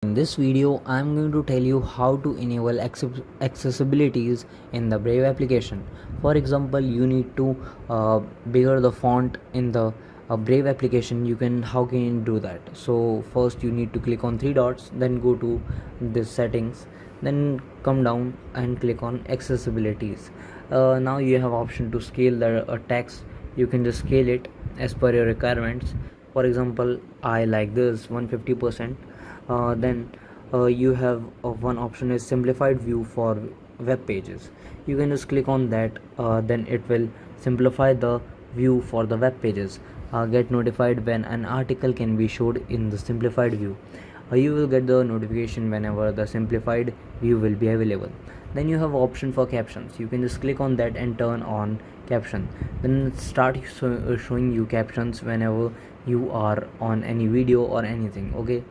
In this video, I'm going to tell you how to enable accessibilities in the Brave application. For example, you need to bigger the font in the Brave application. How can you do that? So first you need to click on three dots, then go to this settings, then come down and click on accessibilities. Now you have option to scale the text. You can just scale it as per your requirements. For example, I like this 150%. Then you have one option is simplified view for web pages. You can just click on that, then it will simplify the view for the web pages. Get notified when an article can be showed in the simplified view. You will get the notification whenever the simplified view will be available. Then you have option for captions. You can just click on that and turn on caption. Then start showing you captions whenever you are on any video or anything. Okay,